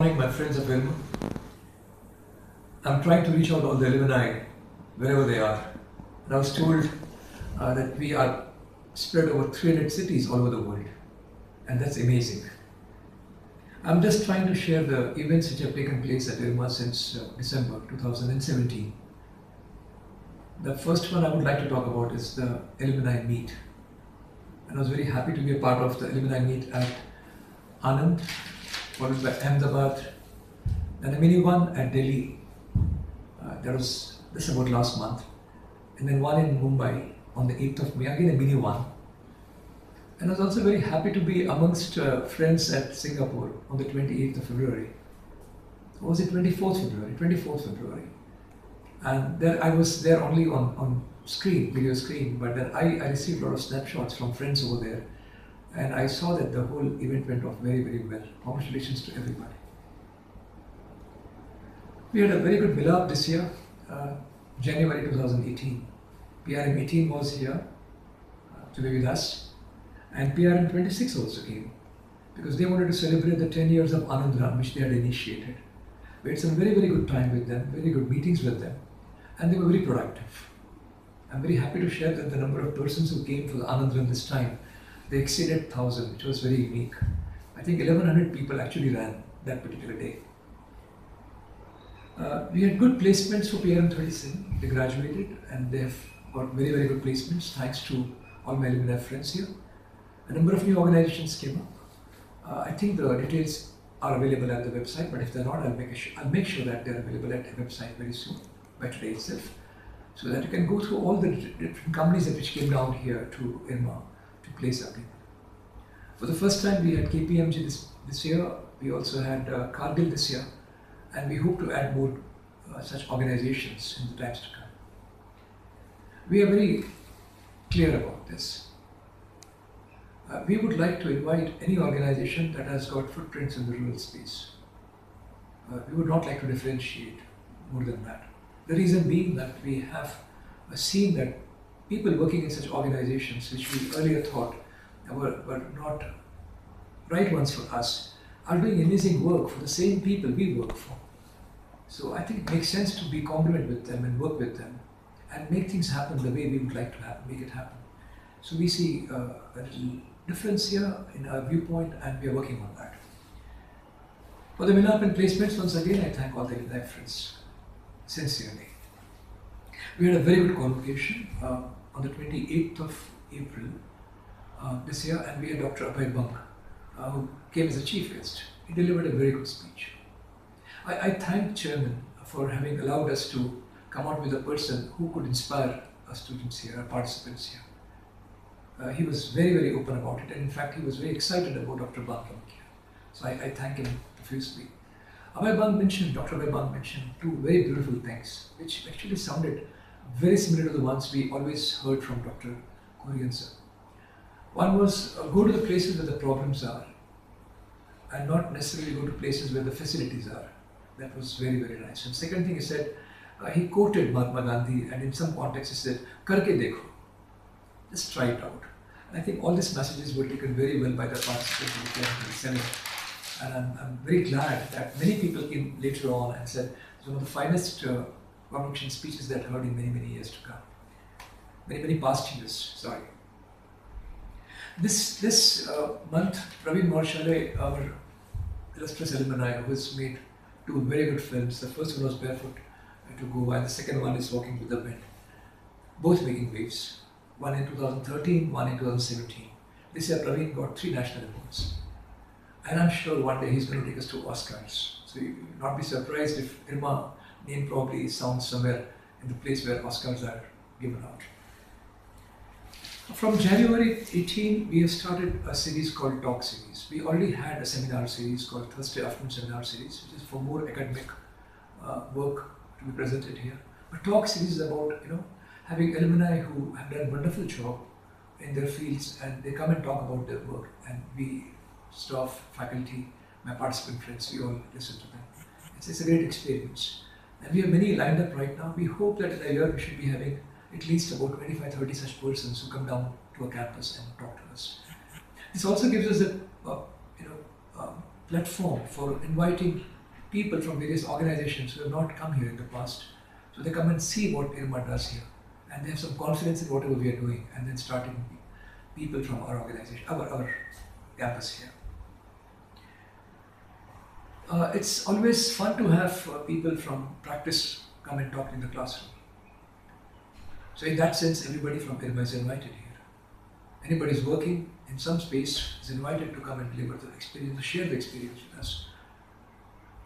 My friends of IRMA, I'm trying to reach out all the alumni wherever they are. And I was told that we are spread over 300 cities all over the world. And that's amazing. I'm just trying to share the events which have taken place at IRMA since December 2017. The first one I would like to talk about is the Alumni Meet. And I was very happy to be a part of the Alumni Meet at Anand, followed by Ahmedabad, and a mini one at Delhi. That was this about last month. And then one in Mumbai on the 8th of May, again a mini one. And I was also very happy to be amongst friends at Singapore on the 28th of February. Or was it 24th February? 24th February. And there I was there only on screen, video screen, but then I received a lot of snapshots from friends over there. And I saw that the whole event went off very, very well. Congratulations to everybody. We had a very good meetup this year, January 2018. PRM 18 was here to be with us, and PRM 26 also came because they wanted to celebrate the 10 years of Anandram which they had initiated. We had some very, very good time with them, very good meetings with them, and they were very productive. I'm very happy to share that the number of persons who came for the Anandram this time, they exceeded 1,000, which was very unique. I think 1,100 people actually ran that particular day. We had good placements for PRM 37. They graduated and they have got very, very good placements thanks to all my alumni friends here. A number of new organizations came up. I think the details are available at the website, but if they're not, I'll make sure that they're available at the website very soon, by today itself, so that you can go through all the different companies which came down here to IRMA to place our people. For the first time, we had KPMG this year. We also had Cargill this year, and we hope to add more such organizations in the times to come. We are very clear about this. We would like to invite any organization that has got footprints in the rural space. We would not like to differentiate more than that. The reason being that we have seen that people working in such organizations, which we earlier thought were not right ones for us, are doing amazing work for the same people we work for. So I think it makes sense to be congruent with them and work with them and make things happen the way we would like to make it happen. So we see a little difference here in our viewpoint, and we are working on that. For the meetup and placements, once again, I thank all the alumni friends sincerely. We had a very good convocation on the 28th of April this year, and we had Dr. Abhay Bang, who came as a chief guest. He delivered a very good speech. I thank Chairman for having allowed us to come out with a person who could inspire our students here, our participants here. He was very, very open about it, and in fact, he was very excited about Dr. Bang coming here. So I thank him profusely. Dr. Abhay Bang mentioned two very beautiful things, which actually sounded very similar to the ones we always heard from Dr. Korean sir. One was go to the places where the problems are, and not necessarily go to places where the facilities are. That was very, very nice. And second thing he said, he quoted Mahatma Gandhi, and in some context he said, "Karke dekho." Just try it out. And I think all these messages were taken very well by the participants in the seminar. And I'm very glad that many people came later on and said it's one of the finest convocation speeches that I heard in many, many years to come. Many, many past years, sorry. This month, Praveen Marshale, our illustrious alumni, who has made two very good films. The first one was Barefoot to Go, and the second one is Walking with the Wind. Both making waves. One in 2013, one in 2017. This year, Praveen got 3 national awards. And I'm sure one day he's going to take us to Oscars. So you will not be surprised if IRMA name probably sounds somewhere in the place where Oscars are given out. From January 18, we have started a series called Talk Series. We already had a seminar series called Thursday Afternoon Seminar Series, which is for more academic work to be presented here. But Talk Series is about, having alumni who have done a wonderful job in their fields, and they come and talk about their work, and we, staff, faculty, my participant friends, we all listen to them. It's a great experience. And we have many lined up right now. We hope that in a year we should be having at least about 25-30 such persons who come down to a campus and talk to us. This also gives us a platform for inviting people from various organizations who have not come here in the past. So they come and see what IRMA does here, and they have some confidence in whatever we are doing, and then starting people from our organization, our campus here. It's always fun to have people from practice come and talk in the classroom. So in that sense, everybody from IRMA is invited here. Anybody who's working in some space is invited to come and deliver the experience, to share the experience with us.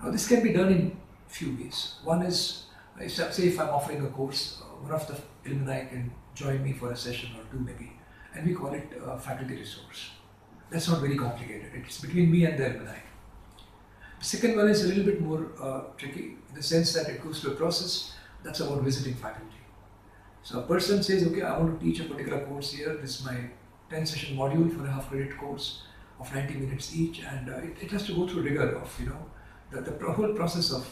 Now this can be done in few ways. One is, say if I'm offering a course, one of the alumni can join me for a session or two maybe, and we call it faculty resource. That's not very complicated. It's between me and the alumni. The second one is a little bit more tricky in the sense that it goes through a process that's about visiting faculty. So a person says, okay, I want to teach a particular course here. This is my 10-session module for a half-credit course of 90 minutes each, and it has to go through rigor of, the whole process of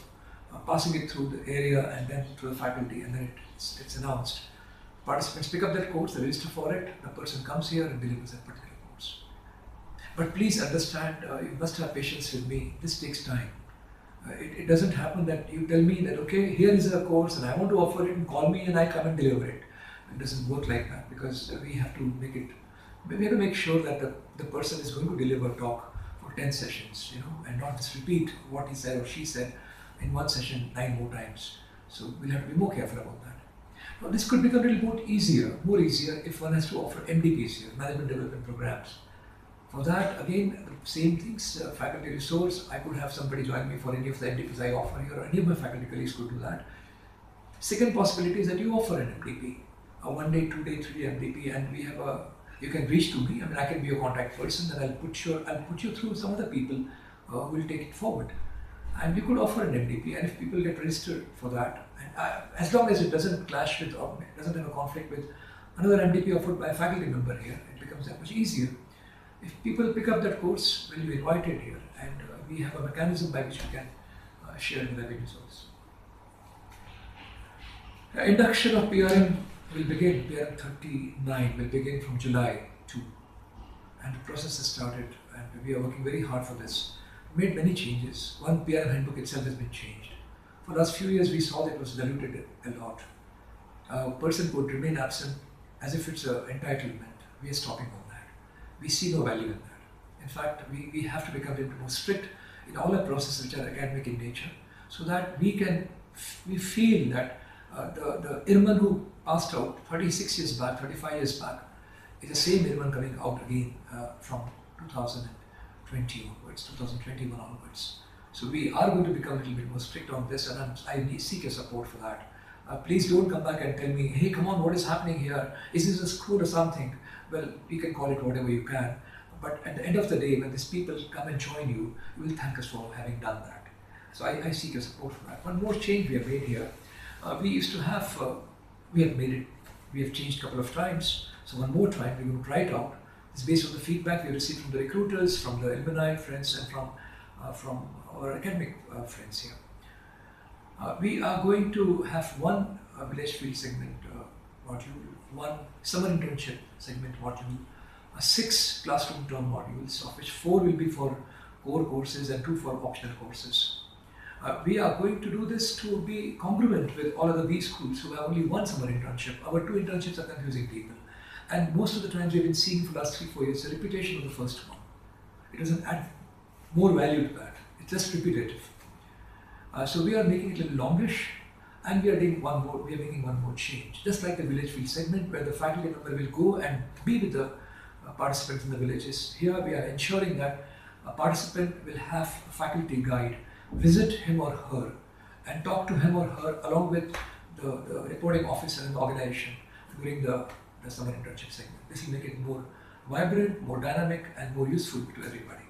passing it through the area and then through the faculty, and then it's announced. Participants pick up that course, they register for it, the person comes here and delivers that particular course. But please understand, you must have patience with me, this takes time. It doesn't happen that you tell me that, okay, here is a course and I want to offer it, and call me and I come and deliver it. It doesn't work like that, because we have to make sure that the person is going to deliver a talk for 10 sessions, and not just repeat what he said or she said in one session 9 more times. So we'll have to be more careful about that. Now this could become a little more easier if one has to offer MDPs here, Management Development Programs. For that, again, the same things, faculty resource, I could have somebody join me for any of the MDPs I offer here, or any of my faculty colleagues could do that. Second possibility is that you offer an MDP, a 1 day, 2 day, 3 day MDP, and you can reach to me. I can be your contact person, and I'll put you through some other people who will take it forward. And you could offer an MDP, and if people get registered for that, and as long as it doesn't clash with, or it doesn't have a conflict with another MDP offered by a faculty member here, it becomes that much easier. If people pick up that course, we'll be invited here, and we have a mechanism by which we can share the revenues also. Induction of PRM will begin, PRM 39 will begin from July 2, and the process has started, and we are working very hard for this. We made many changes. One, PRM handbook itself has been changed. For the last few years, we saw that it was diluted a lot. A person could remain absent as if it's an entitlement. We are stopping all that. We see no value in that. In fact, we have to become a little more strict in all our processes which are academic in nature, so that we feel that the Irman who passed out 36 years back, 35 years back, is the same Irman coming out again from 2020 onwards, 2021 onwards. So we are going to become a little bit more strict on this, and I seek your support for that. Please don't come back and tell me, hey, come on, what is happening here? Is this a school or something? Well, you can call it whatever you can. But at the end of the day, when these people come and join you, you will thank us for having done that. So I seek your support for that. One more change we have made here. We used to have, we have changed a couple of times. So one more time, we're going to try it out. It's based on the feedback we received from the recruiters, from the alumni friends, and from our academic friends here. We are going to have one village field segment module, one summer internship segment module, 6 classroom term modules, of which 4 will be for core courses and 2 for optional courses. We are going to do this to be congruent with all other B schools who have only one summer internship. Our 2 internships are confusing people. And most of the times we've been seeing for the last 3-4 years a repetition of the first one. It doesn't add more value to that. It's just repetitive. So we are making it a little longish, and we are making one more change. Just like the village field segment, where the faculty member will go and be with the participants in the villages. Here we are ensuring that a participant will have a faculty guide visit him or her and talk to him or her along with the reporting officer in the organization during the summer internship segment. This will make it more vibrant, more dynamic, and more useful to everybody.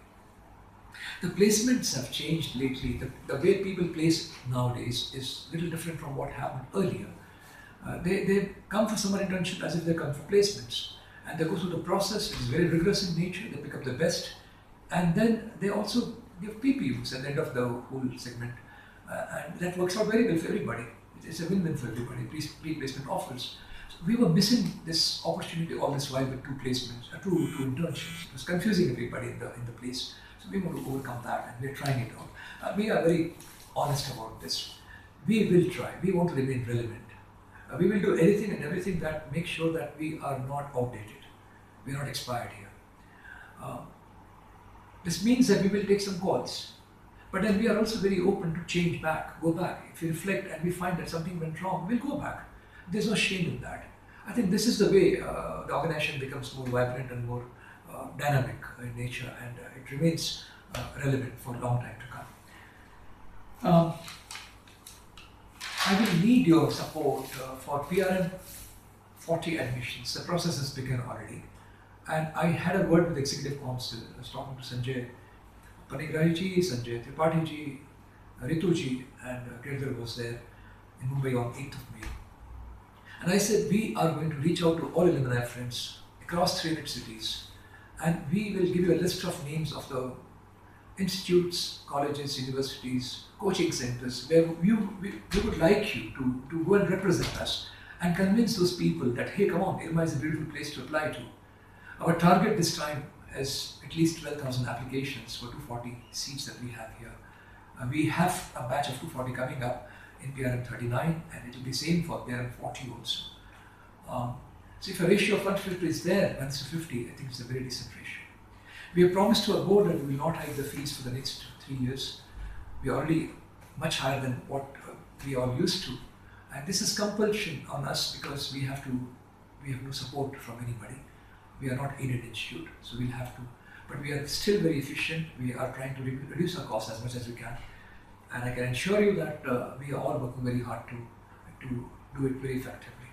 The placements have changed lately. The way people place nowadays is a little different from what happened earlier. They come for summer internship as if they come for placements, and they go through the process. It is very rigorous in nature. They pick up the best, and then they also give PPUs at the end of the whole segment, and that works out very well for everybody. It's a win-win for everybody. Pre-placement offers. So we were missing this opportunity all this while with 2 placements, 2 internships. It was confusing everybody in the place. So we want to overcome that, and we're trying it out. We are very honest about this. We will try. We want to remain relevant. We will do anything and everything that makes sure that we are not outdated. We are not expired here. This means that we will take some calls. But then we are also very open to change back, go back. If we reflect and we find that something went wrong, we'll go back. There's no shame in that. I think this is the way the organization becomes more vibrant and more dynamic in nature, and it remains relevant for a long time to come. I will need your support for PRM 40 admissions. The process has begun already. And I had a word with the Executive Council. I was talking to Sanjay Panigrahi-ji, Sanjay Tripathi-ji, Ritu-ji, and Girdhar was there in Mumbai on 8th of May. And I said, we are going to reach out to all alumni friends across 300 cities, and we will give you a list of names of the institutes, colleges, universities, coaching centers where we would like you to go and represent us and convince those people that, hey, come on, IRMA is a beautiful place to apply to. Our target this time is at least 12,000 applications for 240 seats that we have here. We have a batch of 240 coming up in PRM 39, and it will be same for PRM 40 also. So if a ratio of 150 is there, 1 to 50, I think it's a very decent ratio. We have promised to our board that we will not hike the fees for the next 3 years. We are already much higher than what we are used to. And this is compulsion on us because we have no support from anybody. We are not aided institute, so we'll have to. But we are still very efficient. We are trying to reduce our costs as much as we can. And I can assure you that we are all working very hard to do it very effectively.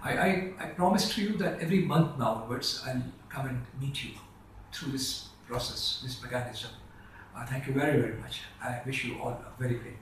I promise to you that every month now onwards, I'll come and meet you through this process, this mechanism. Thank you very, very much. I wish you all a very great